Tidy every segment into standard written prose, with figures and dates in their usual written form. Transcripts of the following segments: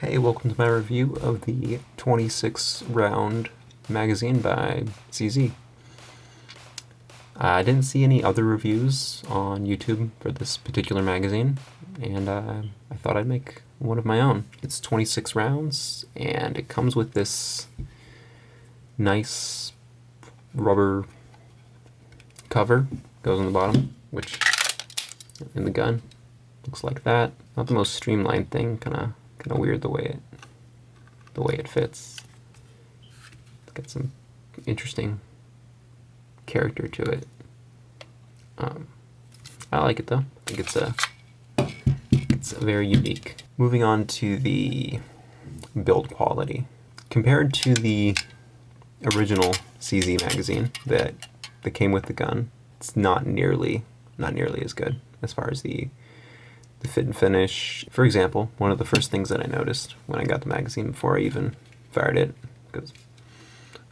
Hey, welcome to my review of the 26 round magazine by CZ. I didn't see any other reviews on YouTube for this particular magazine, and I thought I'd make one of my own. It's 26 rounds, and it comes with this nice rubber cover, goes on the bottom, which in the gun looks like that. Not the most streamlined thing, kind of weird the way it fits. It's got some interesting character to it. I like it though. I think it's very unique. Moving on to the build quality. Compared to the original CZ magazine that came with the gun, it's not nearly as good as far as the fit and finish. For example, one of the first things that I noticed when I got the magazine before I even fired it, because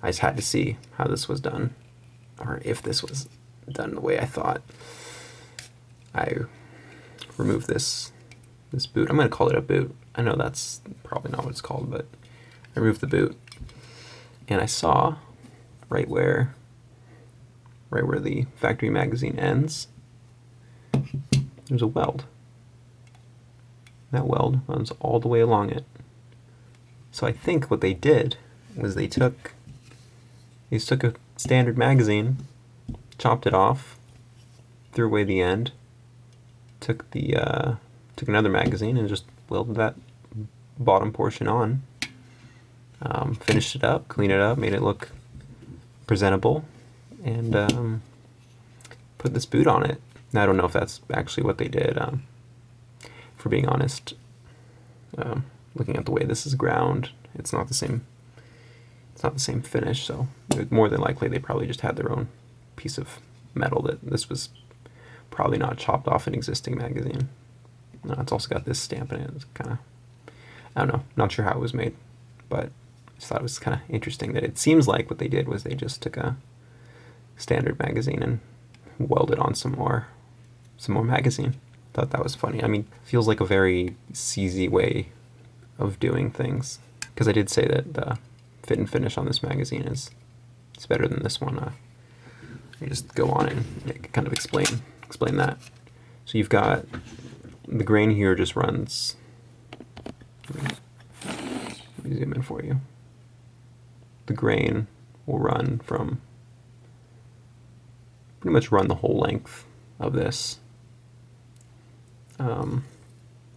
I just had to see how this was done, or if this was done the way I thought. I removed this boot. I'm going to call it a boot. I know that's probably not what it's called, but I removed the boot, and I saw right where the factory magazine ends, there's a weld. That weld runs all the way along it. So I think what they did was they took a standard magazine, chopped it off, threw away the end, took another magazine and just welded that bottom portion on, finished it up, cleaned it up, made it look presentable, and put this boot on it. Now, I don't know if that's actually what they did. For being honest, looking at the way this is ground, it's not the same finish, so more than likely they probably just had their own piece of metal that this was probably not chopped off an existing magazine. It's also got this stamp in it. It's kind of, I don't know, not sure how it was made, but I just thought it was kind of interesting that it seems like what they did was they just took a standard magazine and welded on some more magazine. Thought that was funny. I mean, feels like a very CZ way of doing things, because I did say that the fit and finish on this magazine is better than this one. I just go on and kind of explain that. So you've got the grain here just runs. Let me zoom in for you. The grain will run from pretty much the whole length of this.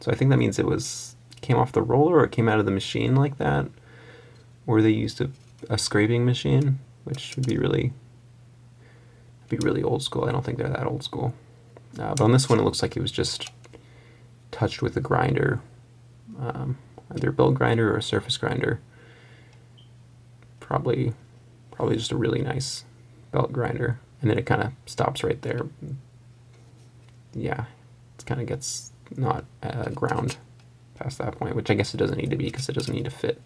So I think that means it came off the roller, or it came out of the machine like that, or they used a scraping machine, which would be really old school. I don't think they're that old school. But on this one, it looks like it was just touched with a grinder, either a belt grinder or a surface grinder. Probably just a really nice belt grinder, and then it kind of stops right there. Yeah. Kind of gets not ground past that point, which I guess it doesn't need to be, because it doesn't need to fit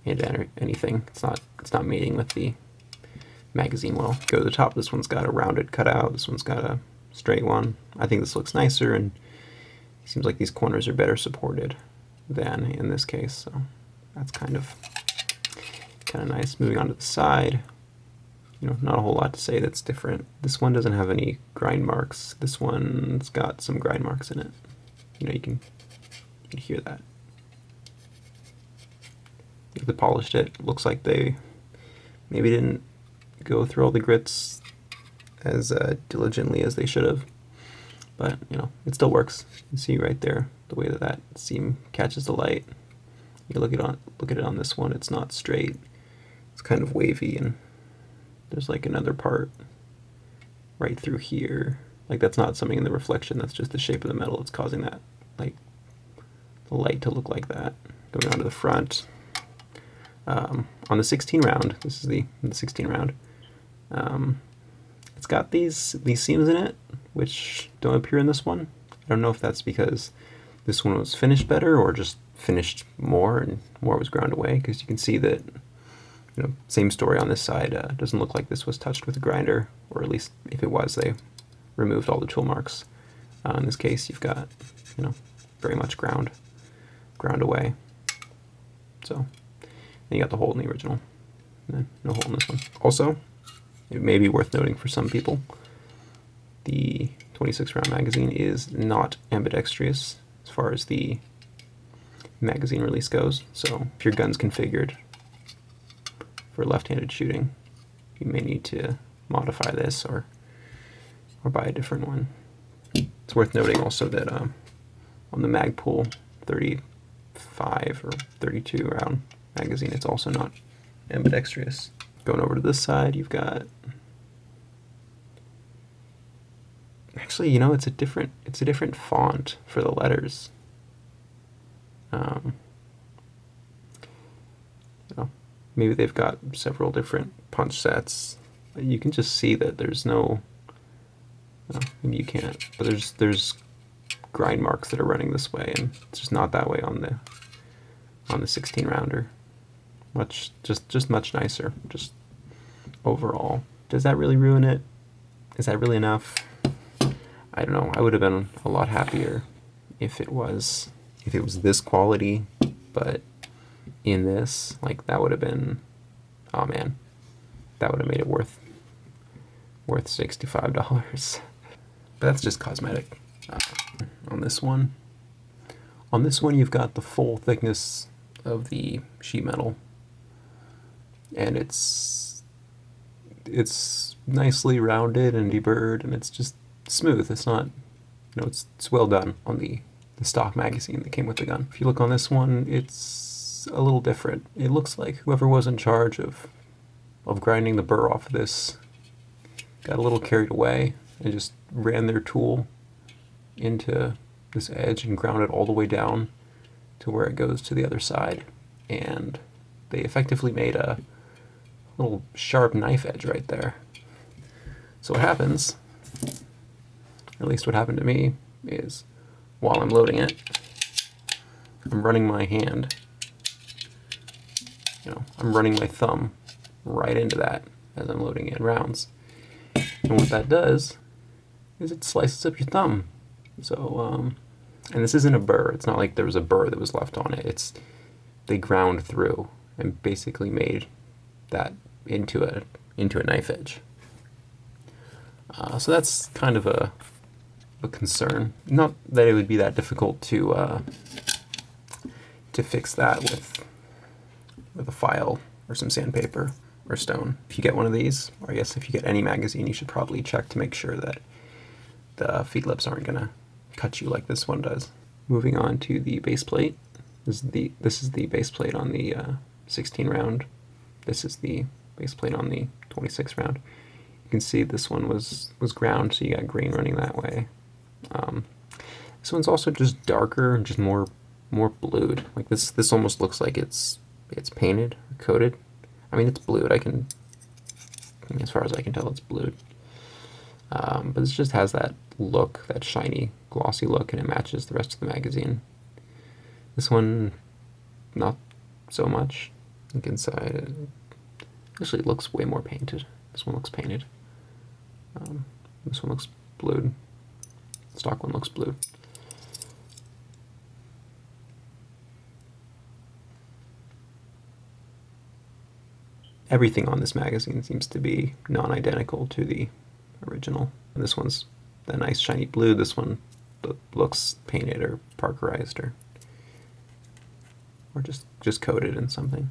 into anything. It's not mating with the magazine well. Go to the top. This one's got a rounded cutout. This one's got a straight one. I think this looks nicer, and it seems like these corners are better supported than in this case. So that's kind of nice. Moving on to the side. Not a whole lot to say that's different. This one doesn't have any grind marks. This one's got some grind marks in it. You can hear that. If they polished it, looks like they maybe didn't go through all the grits as diligently as they should have. But, it still works. You see right there the way that seam catches the light. You look at it on this one, it's not straight. It's kind of wavy, and there's like another part right through here. Like, that's not something in the reflection, that's just the shape of the metal that's causing that, like, the light to look like that. Going on to the front. On the 16 round, this is the 16 round, it's got these seams in it, which don't appear in this one. I don't know if that's because this one was finished better, or just finished more and more was ground away, because you can see that same story on this side. Doesn't look like this was touched with a grinder, or at least if it was, they removed all the tool marks. In this case, you've got, very much ground away. So then you got the hole in the original, and then no hole in this one. Also, it may be worth noting for some people, the 26 round magazine is not ambidextrous as far as the magazine release goes. So if your gun's configured for left-handed shooting, you may need to modify this or buy a different one. It's worth noting also that on the Magpul 35 or 32 round magazine, it's also not ambidextrous. Going over to this side, you've got, actually, you know, it's a different font for the letters. You know, maybe they've got several different punch sets. You can just see that there's no, maybe you can't, but there's grind marks that are running this way, and it's just not that way on the 16 rounder. Just much nicer, just overall. Does that really ruin it? Is that really enough? I don't know. I would have been a lot happier if it was this quality, but in this, like, that would have been, oh man, that would have made it worth $65. But that's just cosmetic. On this one, you've got the full thickness of the sheet metal, and it's nicely rounded and deburred, and it's just smooth. It's not, you know, it's well done on the stock magazine that came with the gun. If you look on this one, it's a little different. It looks like whoever was in charge of grinding the burr off of this got a little carried away and just ran their tool into this edge and ground it all the way down to where it goes to the other side, and they effectively made a little sharp knife edge right there. So what happens, or at least what happened to me, is while I'm loading it, I'm running my hand, you know, I'm running my thumb right into that as I'm loading in rounds. And what that does is it slices up your thumb. So, and this isn't a burr. It's not like there was a burr that was left on it. They ground through and basically made that into a knife edge. So that's kind of a concern. Not that it would be that difficult to fix that with a file or some sandpaper or stone. If you get one of these, or I guess if you get any magazine, you should probably check to make sure that the feed lips aren't gonna cut you like this one does. Moving on to the base plate. This is the base plate on the 16 round. This is the base plate on the 26 round. You can see this one was ground, so you got green running that way. This one's also just darker and just more blued. Like this almost looks like it's painted or coated. I mean, it's blued. As far as I can tell, it's blued. But this just has that look, that shiny, glossy look, and it matches the rest of the magazine. This one, not so much. Look inside. Actually, it looks way more painted. This one looks painted. This one looks blued. The stock one looks blued. Everything on this magazine seems to be non-identical to the original. And this one's a nice shiny blue. This one looks painted or parkerized or just coated in something.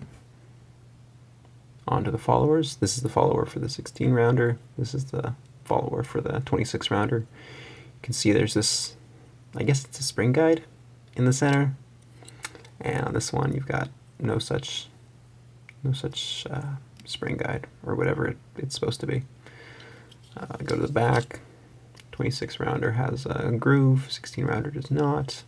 On to the followers. This is the follower for the 16 rounder. This is the follower for the 26 rounder. You can see there's this, I guess it's a spring guide in the center. And on this one, you've got no such spring guide, or whatever it's supposed to be. Go to the back. 26 rounder has a groove, 16 rounder does not.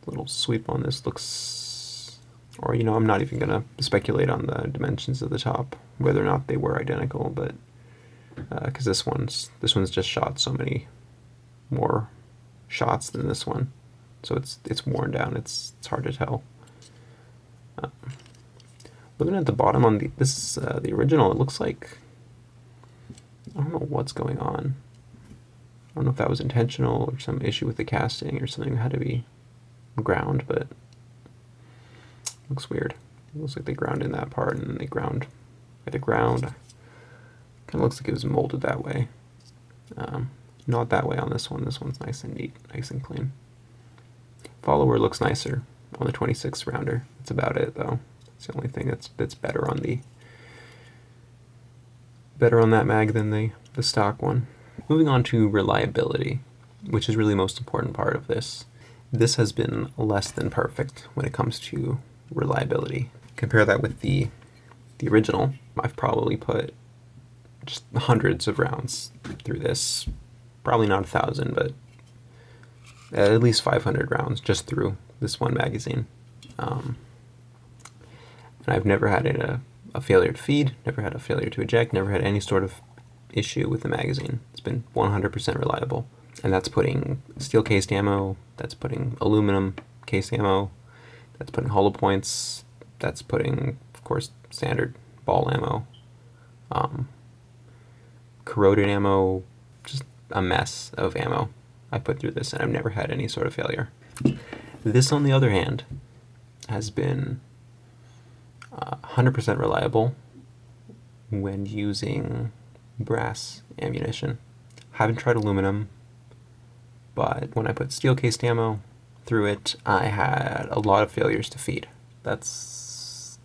Little sweep on this looks, or you know, I'm not even gonna speculate on the dimensions of the top, whether or not they were identical, but because this one's just shot so many more shots than this one, so it's worn down. It's hard to tell. Looking at the bottom on the original, it looks like, I don't know what's going on. I don't know if that was intentional or some issue with the casting or something that had to be ground, but Looks weird. It looks like they ground in that part and then they ground by the ground. Kind of looks like it was molded that way. Not that way on this one. This one's nice and neat, nice and clean. Follower looks nicer on the 26 rounder. That's about it though. It's the only thing that's better on that mag than the stock one. Moving on to reliability, which is really the most important part of this. This has been less than perfect when it comes to reliability. Compare that with the original. I've probably put just hundreds of rounds through this. Probably not 1,000, but at least 500 rounds just through this one magazine. And I've never had a failure to feed, never had a failure to eject, never had any sort of issue with the magazine. It's been 100% reliable. And that's putting steel cased ammo, that's putting aluminum cased ammo, that's putting hollow points, that's putting, of course, standard ball ammo, corroded ammo, just a mess of ammo I put through this, and I've never had any sort of failure. This, on the other hand, has been 100% reliable when using brass ammunition. Haven't tried aluminum, but when I put steel cased ammo through it, I had a lot of failures to feed. That's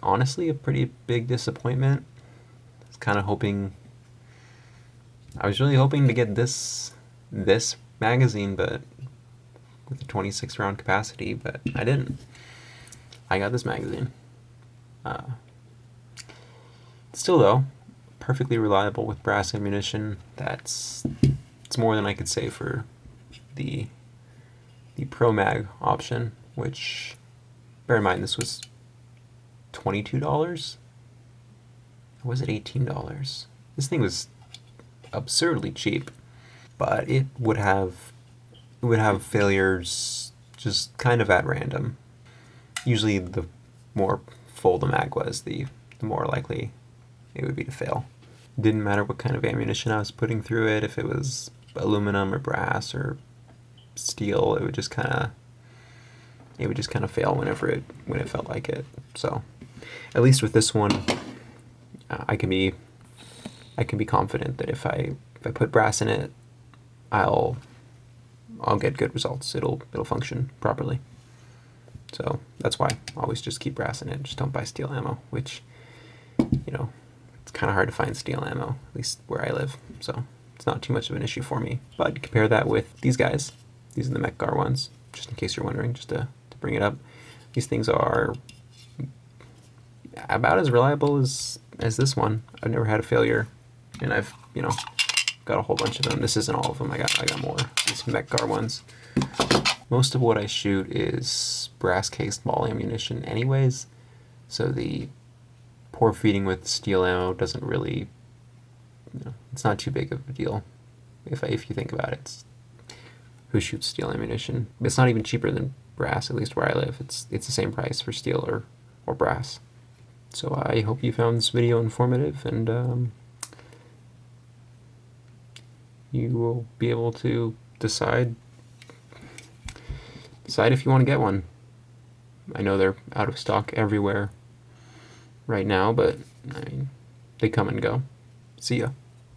honestly a pretty big disappointment. I was really hoping to get this magazine, but with a 26 round capacity, but I didn't. I got this magazine. Still though, perfectly reliable with brass ammunition. It's more than I could say for the Pro Mag option, which, bear in mind, this was $22. Or was it $18? This thing was absurdly cheap, but it would have failures just kind of at random. Usually the more full the mag was, the more likely it would be to fail. Didn't matter what kind of ammunition I was putting through it, if it was aluminum or brass or steel, it would just kind of fail when it felt like it. So at least with this one, I can be confident that if I put brass in it, I'll get good results. It'll function properly. So that's why I always just keep brass in it. Just don't buy steel ammo, which, it's kind of hard to find steel ammo, at least where I live. So it's not too much of an issue for me. But compare that with these guys. These are the mec-gar ones, just in case you're wondering, just to bring it up. These things are about as reliable as this one. I've never had a failure, and I've got a whole bunch of them. This isn't all of them. I got more. These mec-gar ones. Most of what I shoot is brass cased ball ammunition anyways, so the pour feeding with steel ammo doesn't really, it's not too big of a deal if you think about it. Who shoots steel ammunition? It's not even cheaper than brass, at least where I live. It's the same price for steel or brass. So I hope you found this video informative, and you will be able to decide if you want to get one. I know they're out of stock everywhere right now, but I mean, they come and go. See ya.